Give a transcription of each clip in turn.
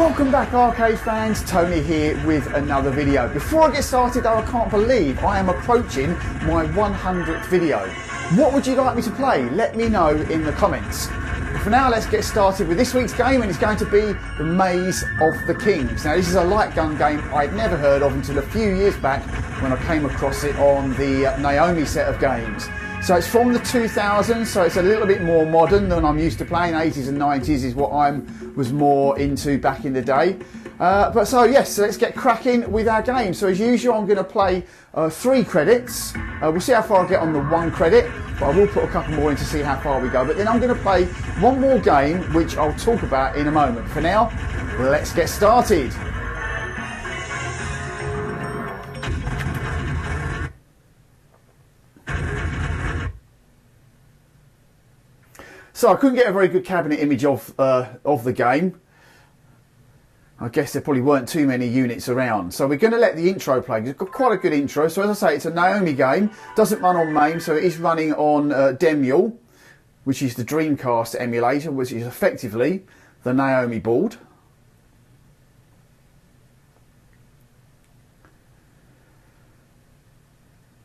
Welcome back, arcade fans. Tony here with another video. Before I get started though, I can't believe I am approaching my 100th video. What would you like me to play? Let me know in the comments. But for now, let's get started with this week's game, and it's going to be The Maze of the Kings. Now, this is a light gun game I'd never heard of until a few years back when I came across it on the Naomi set of games. So it's from the 2000s, so it's a little bit more modern than I'm used to playing. 80s and 90s is what I was more into back in the day. So let's get cracking with our game. So as usual, I'm going to play 3 credits. We'll see how far I get on the 1 credit, but I will put a couple more in to see how far we go. But then I'm going to play one more game, which I'll talk about in a moment. For now, let's get started. So I couldn't get a very good cabinet image of the game. I guess there probably weren't too many units around. So we're going to let the intro play. It's got quite a good intro. So as I say, it's a Naomi game. Doesn't run on MAME, so it is running on Demule, which is the Dreamcast emulator, which is effectively the Naomi board.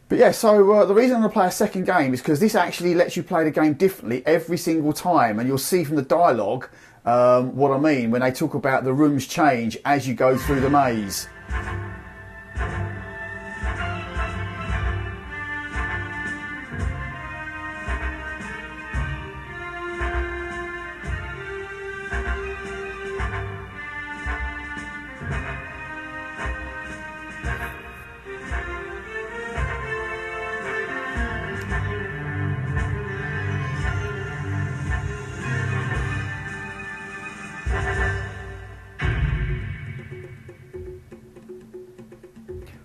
But yeah, so the reason I'm going to play a second game is because this actually lets you play the game differently every single time, and you'll see from the dialogue what I mean when they talk about the rooms change as you go through the maze.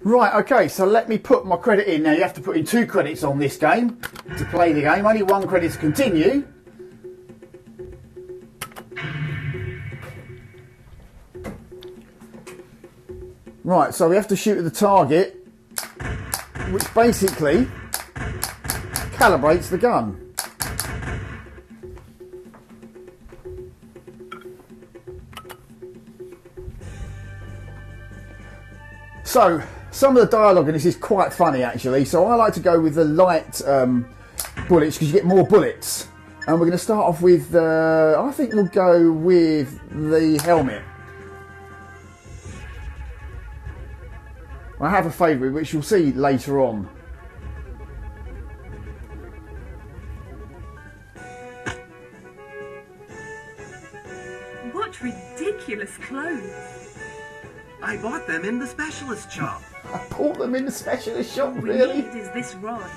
Right, okay, so let me put my credit in. Now you have to put in 2 credits on this game to play the game. Only 1 credit to continue. Right, so we have to shoot at the target, which basically calibrates the gun. So, some of the dialogue in this is quite funny actually, so I like to go with the light bullets because you get more bullets. And we're going to start off with, I think we'll go with the helmet. I have a favourite which you'll see later on. What ridiculous clothes! I bought them in the specialist shop. I bought them in the specialist shop, really? What is this rod?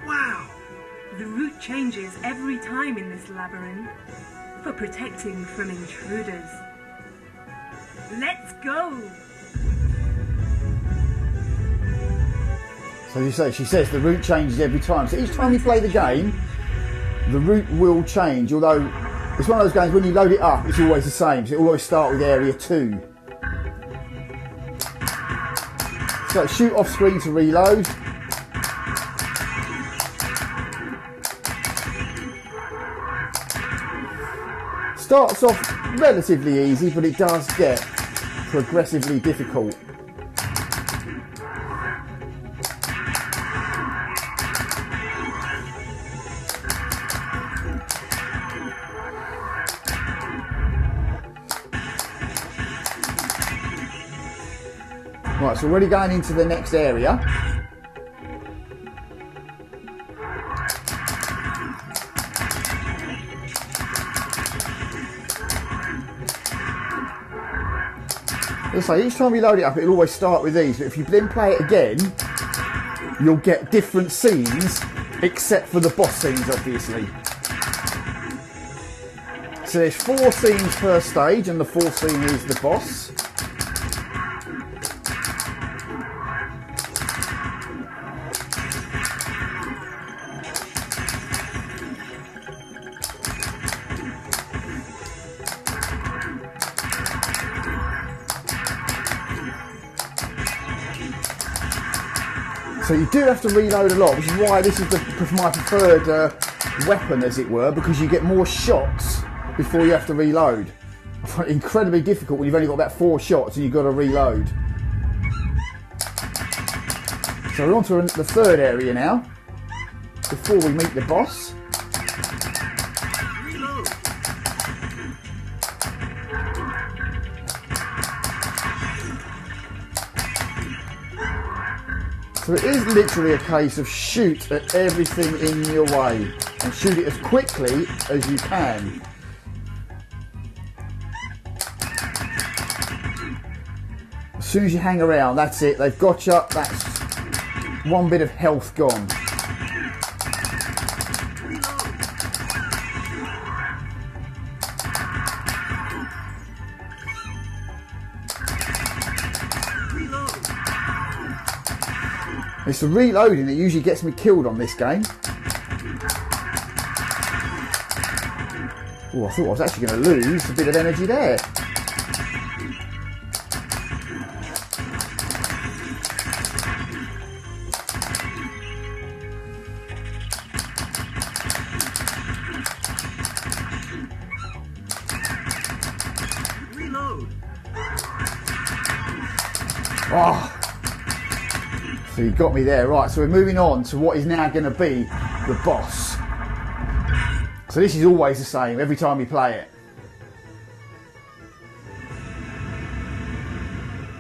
Wow! The route changes every time in this labyrinth for protecting from intruders. Let's go! So you say, she says the route changes every time. So each time you play the game, the route will change, although it's one of those games when you load it up, it's always the same. So it'll always start with area 2. So shoot off screen to reload. Starts off relatively easy, but it does get progressively difficult. Right, so we're already going into the next area. As I say, each time you load it up, it'll always start with these, but if you then play it again, you'll get different scenes, except for the boss scenes, obviously. So there's 4 scenes per stage, and the 4th scene is the boss. So you do have to reload a lot, which is why this is my preferred weapon, as it were, because you get more shots before you have to reload. I find it incredibly difficult when you've only got about 4 shots and you've got to reload. So we're on to the third area now, before we meet the boss. So it is literally a case of shoot at everything in your way and shoot it as quickly as you can. As soon as you hang around, that's it, they've got you, that's one bit of health gone. It's the reloading that usually gets me killed on this game. Oh, I thought I was actually going to lose a bit of energy there. Reload. Oh. So you got me there, right, so we're moving on to what is now going to be the boss. So this is always the same every time we play it.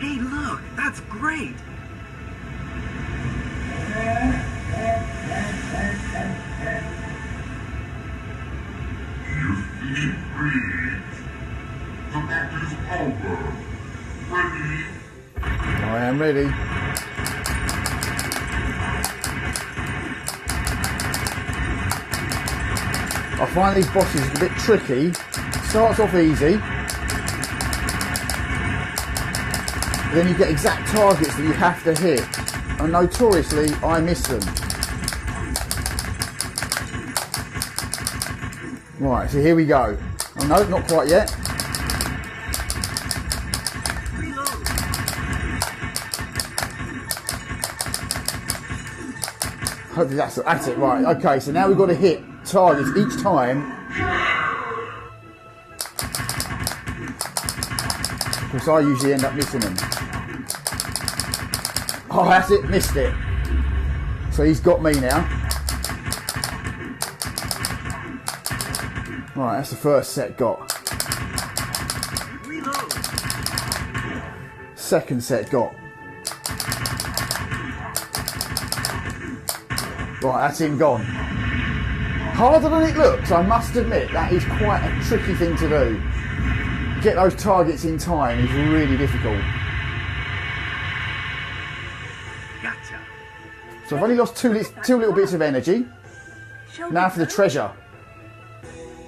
Hey, look, that's great. The battle's over. Ready? I am ready. I find these bosses a bit tricky. Starts off easy, then you get exact targets that you have to hit, and notoriously I miss them. Right, so here we go. Oh no, not quite yet. Hopefully that's it, right. Okay, so now we've got to hit targets each time. Of course, I usually end up missing them. Oh, that's it, missed it. So he's got me now. Right, that's the first set got. Second set got. Right, that's him gone. Harder than it looks, I must admit, that is quite a tricky thing to do. Get those targets in time is really difficult. Gotcha. So I've only lost two little bits of energy. Now for the treasure.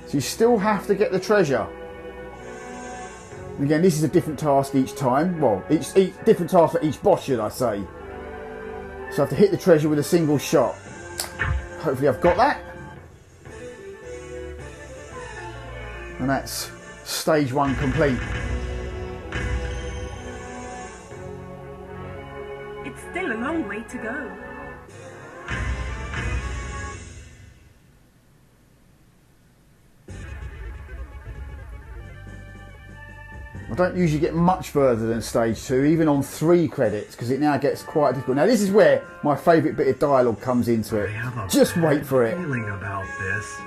So you still have to get the treasure. And again, this is a different task each time. Well, each different task for each boss, should I say. So I have to hit the treasure with a single shot. Hopefully I've got that. And that's stage 1 complete. It's still a long way to go. I don't usually get much further than stage 2, even on 3 credits, because it now gets quite difficult. Now this is where my favourite bit of dialogue comes into it. Just wait for it. Feeling about this.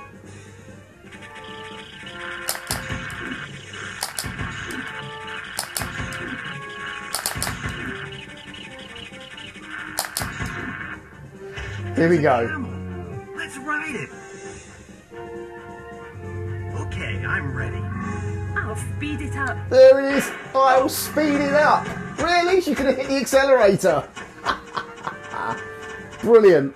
Here we go. Let's ride it. Okay, I'm ready. I'll speed it up. There it is. I'll speed it up. Really? She could have hit the accelerator. Brilliant.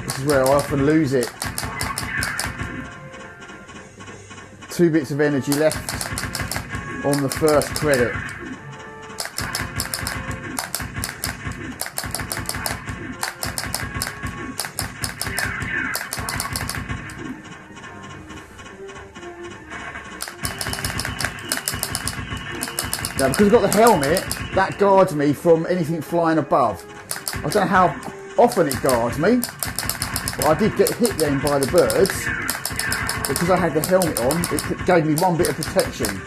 This is where I often lose it. 2 bits of energy left on the first credit. Now, because I've got the helmet, that guards me from anything flying above. I don't know how often it guards me, but I did get hit then by the birds. Because I had the helmet on, it gave me one bit of protection.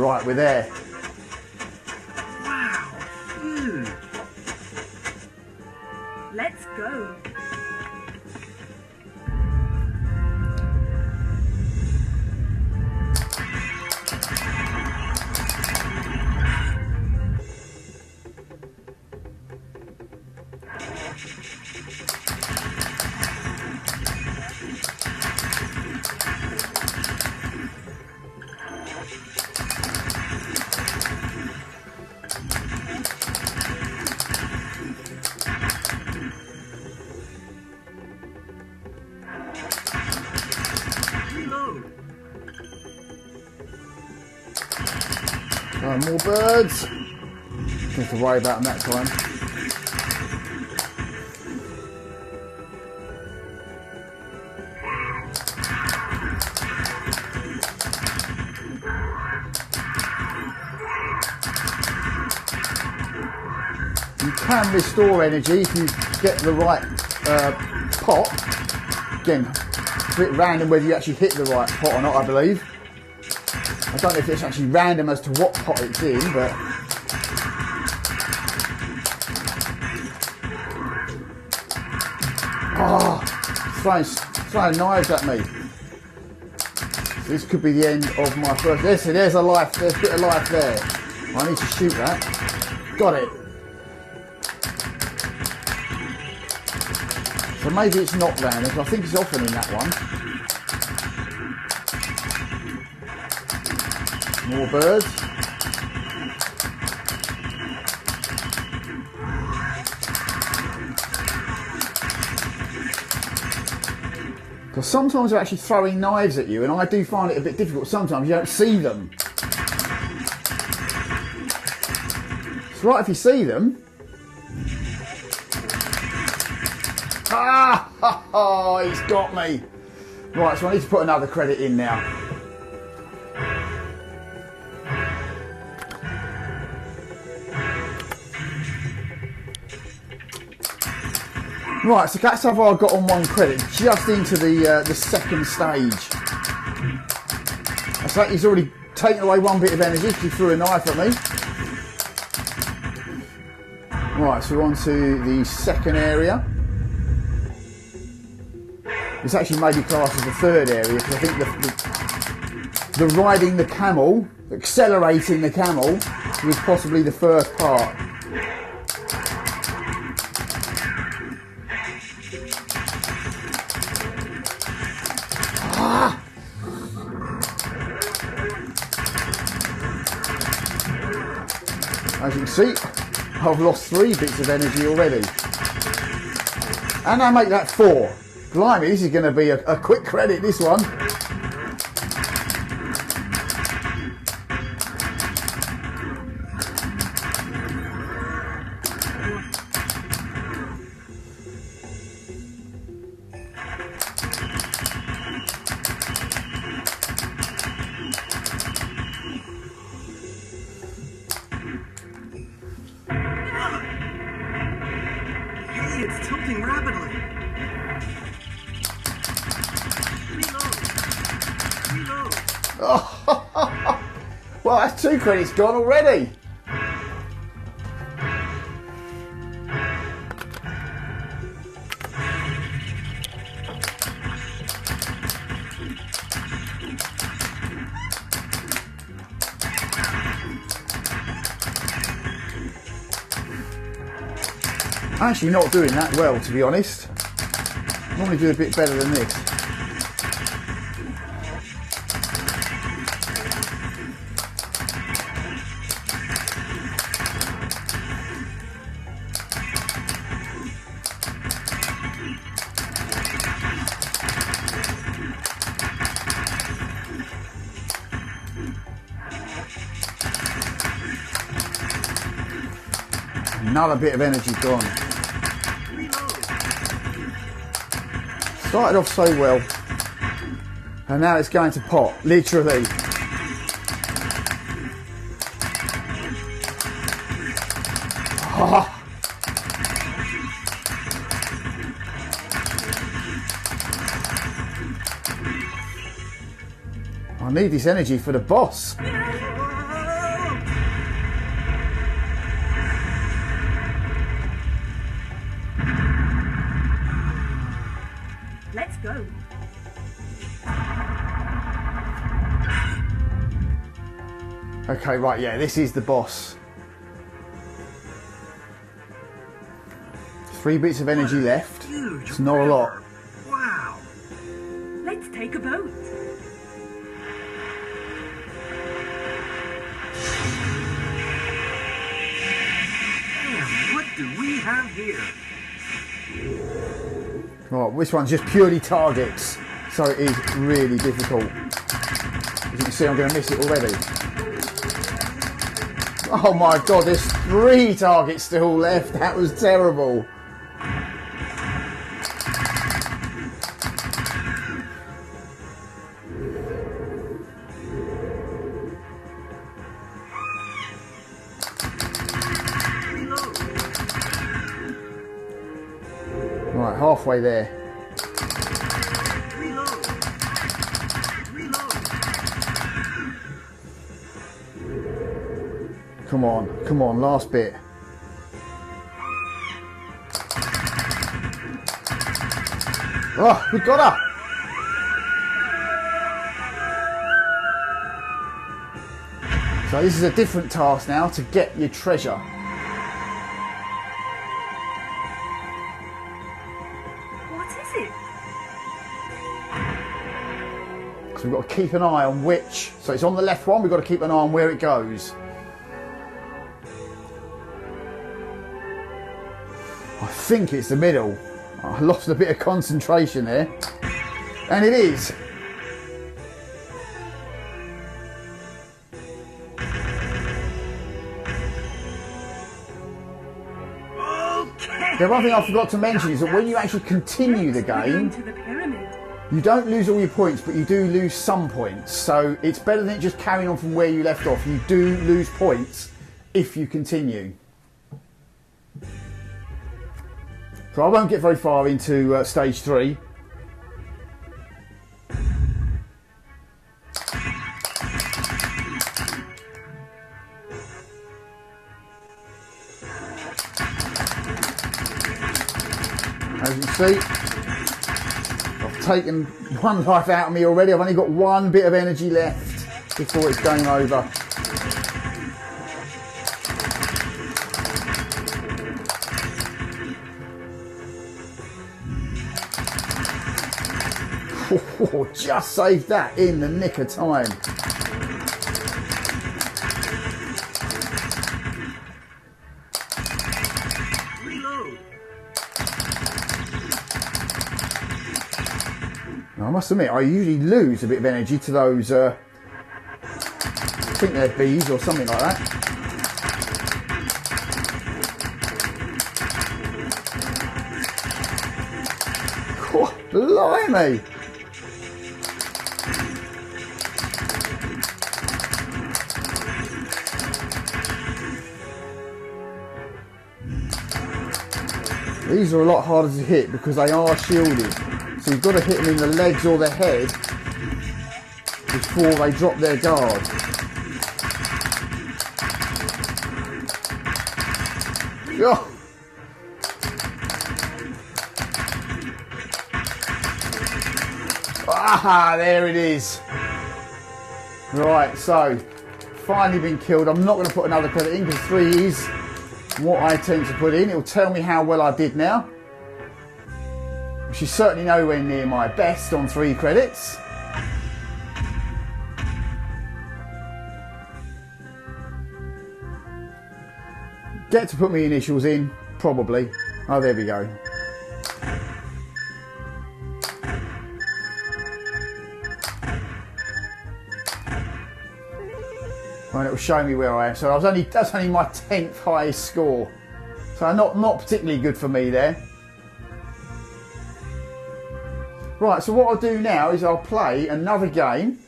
Right, we're there. Wow, huge. Let's go. More birds. Don't have to worry about them that time. You can restore energy if you get the right pot. Again, a bit random whether you actually hit the right pot or not, I believe. I don't know if it's actually random as to what pot it's in, but... throwing knives at me. So this could be the end of my first... There's a life, there's a bit of life there. I need to shoot that. Got it. So maybe it's not random, because I think it's often in that one. More birds. Because sometimes they're actually throwing knives at you, and I do find it a bit difficult. Sometimes you don't see them. It's right if you see them. Ah! He's got me. Right, so I need to put another credit in now. Right, so that's how far I got on one credit, just into the second stage. That's like he's already taken away one bit of energy because he threw a knife at me. Right, so we're on to the second area. It's actually maybe classed as the third area because I think the riding the camel, accelerating the camel, was possibly the first part. As you can see, I've lost 3 bits of energy already. And I make that 4. Blimey, this is going to be a quick credit, this one. It's tilting rapidly. Reload. Oh, well, that's 2 credits gone already. Actually not doing that well, to be honest. Normally do a bit better than this. Another bit of energy gone. Started off so well. And now it's going to pop, literally. Oh. I need this energy for the boss. Let's go. Okay, right, yeah, this is the boss. 3 bits of energy left. Huge It's not a lot. river. Wow. Let's take a boat. Damn, what do we have here? Right, this one's just purely targets, so it is really difficult. As you can see, I'm going to miss it already. Oh my god, there's 3 targets still left. That was terrible. Right, halfway there. Reload. Reload. Come on, last bit. Oh, we got her! So this is a different task now to get your treasure. So we've got to keep an eye on which, so it's on the left one, we've got to keep an eye on where it goes. I think it's the middle. I lost a bit of concentration there. And it is. Okay. The one thing I forgot to mention is that when you actually continue the game, To the pyramid. you don't lose all your points, but you do lose some points. So it's better than just carrying on from where you left off. You do lose points if you continue. So I won't get very far into stage 3. As you can see, I've taken 1 life out of me already. I've only got 1 bit of energy left before it's game over. Oh, just saved that in the nick of time. Reload. Now, I must admit, I usually lose a bit of energy to those, I think they're bees or something like that. Oh, blimey! These are a lot harder to hit because they are shielded. So you've got to hit them in the legs or the head before they drop their guard. Oh. Ah, there it is. Right, so finally been killed. I'm not going to put another credit in because 3 is what I tend to put in. It'll tell me how well I did now, which is certainly nowhere near my best on 3 credits. Get to put my initials in, probably. Oh, there we go. And it will show me where I am. So that's only my 10th highest score. So not particularly good for me there. Right, so what I'll do now is I'll play another game,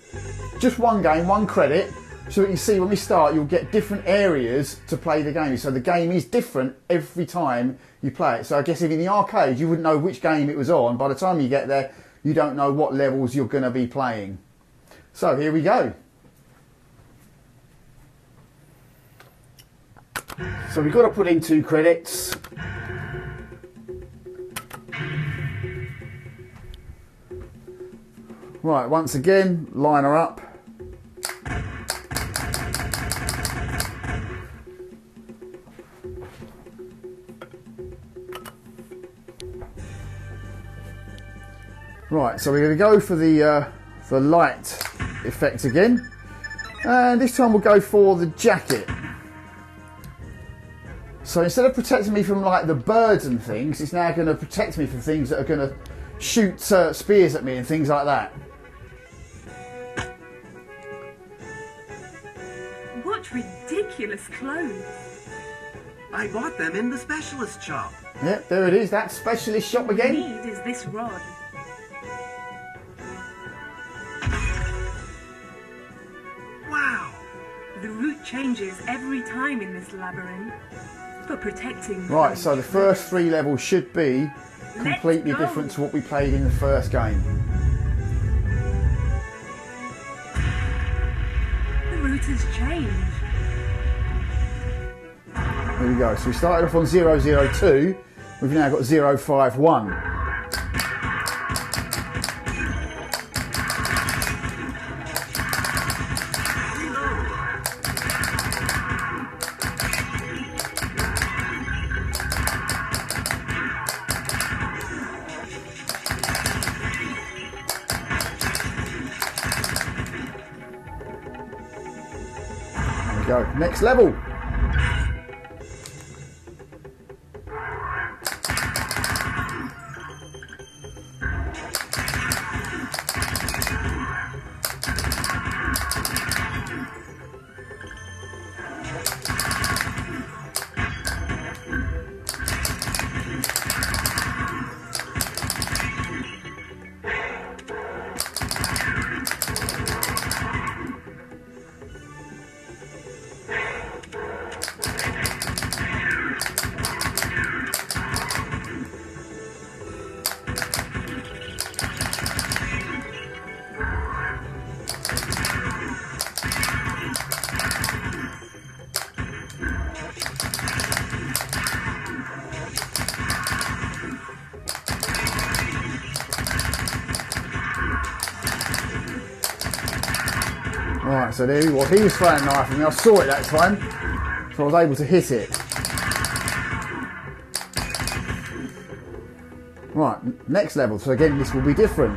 just one game, one credit, so that you see when we start you'll get different areas to play the game. So the game is different every time you play it. So I guess if in the arcade you wouldn't know which game it was on, by the time you get there you don't know what levels you're going to be playing. So here we go. So we've got to put in 2 credits. Right, once again, line her up. Right, so we're going to go for the light effect again. And this time we'll go for the jacket. So instead of protecting me from like the birds and things, it's now going to protect me from things that are going to shoot spears at me and things like that. What ridiculous clothes! I bought them in the specialist shop. Yep, there it is, that specialist shop What we again. need is this rod. Wow! The route changes every time in this labyrinth. For protecting Right, from so the first 3 levels should be completely Let's go. different to what we played in the first game. The route has changed. Here we go. So we started off on 002. We've now got 051. There we go. Next level. Right, so there he was. He was throwing a knife at me. I saw it that time, so I was able to hit it. Right, next level. So again, this will be different.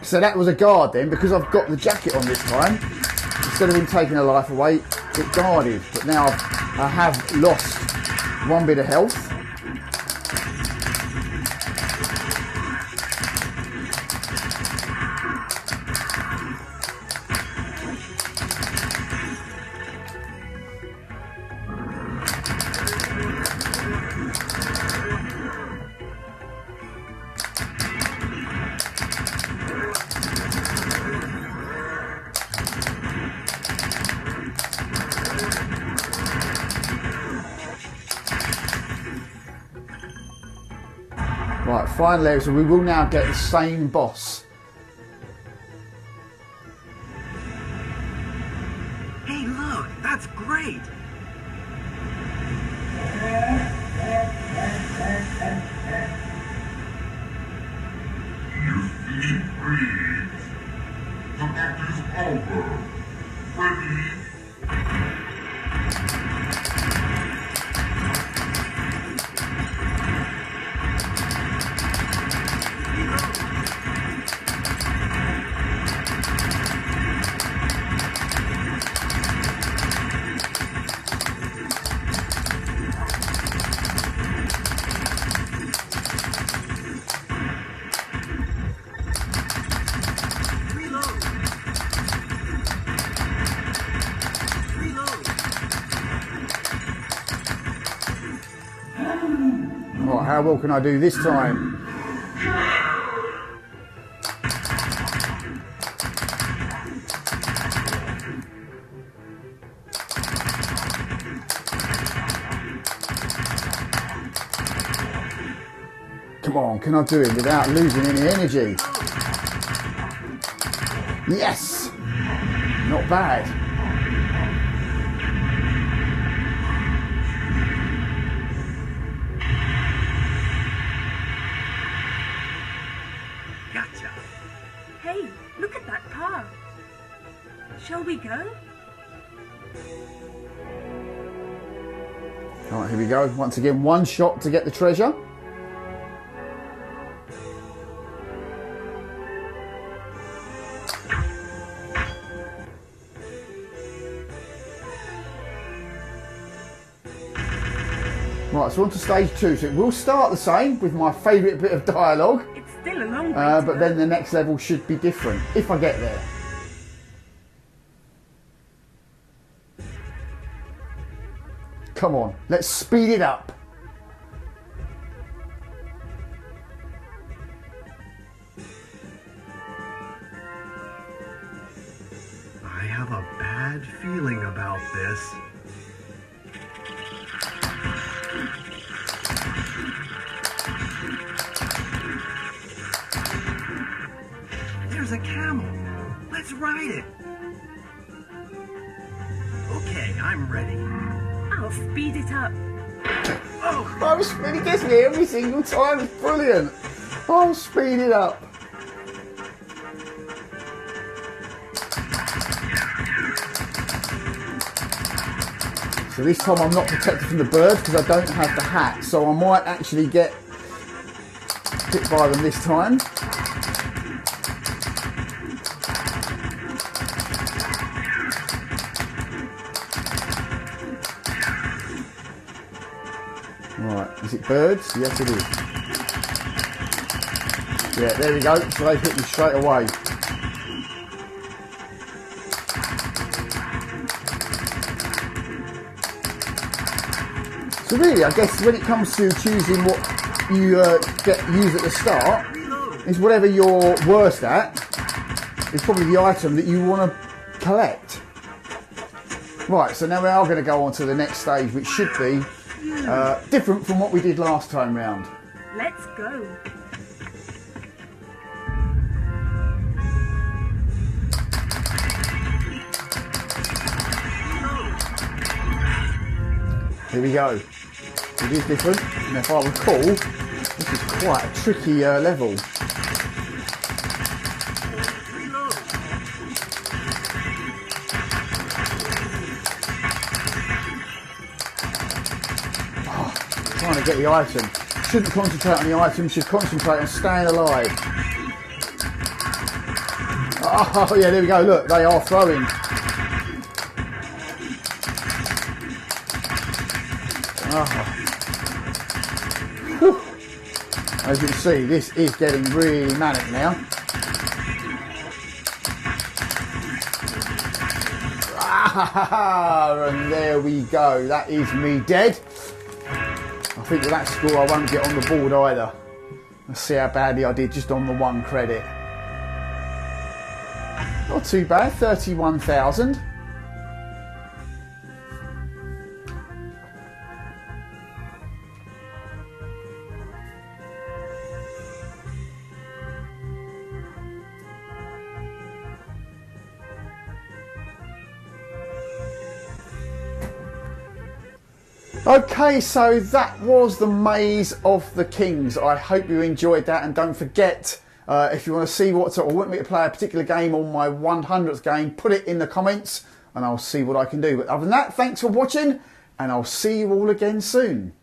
So that was a guard then, because I've got the jacket on this time. Instead of him taking a life away, it guarded. But now I have lost 1 bit of health. Right, final area, so we will now get the same boss. Hey, look, that's great. how well can I do this time? Come on, can I do it without losing any energy? Yes! Not bad. Gotcha. Hey, look at that car. Shall we go? Alright, here we go. Once again, one shot to get the treasure. Right, so on to stage 2. So it will start the same with my favourite bit of dialogue, It's still a long way to but go. then the next level should be different, if I get there. Come on, let's speed it up. I have a bad feeling about this. There's a camel. Let's ride it. Okay, I'm ready. I'll speed it up. Oh, I was really guessing it every single time. It's brilliant. I'll speed it up. So this time I'm not protected from the birds because I don't have the hat. So I might actually get hit by them this time. Right, is it birds? Yes it is. Yeah, there we go. So they hit me straight away. So really, I guess when it comes to choosing what you use at the start, is whatever you're worst at, is probably the item that you want to collect. Right, so now we are going to go on to the next stage, which should be different from what we did last time round. Let's go. Here we go. It is different, and if I recall, this is quite a tricky level. Trying to get the item. Shouldn't concentrate on the item, should concentrate on staying alive. Oh yeah, there we go, look, they are throwing. Whew. As you can see, this is getting really manic now. And there we go, that is me dead. I think with that score I won't get on the board either. Let's see how badly I did just on the one credit. Not too bad, 31,000. Okay, so that was the Maze of the Kings. I hope you enjoyed that, and don't forget, if you want to see or want me to play a particular game on my 100th game, put it in the comments and I'll see what I can do. But other than that, thanks for watching, and I'll see you all again soon.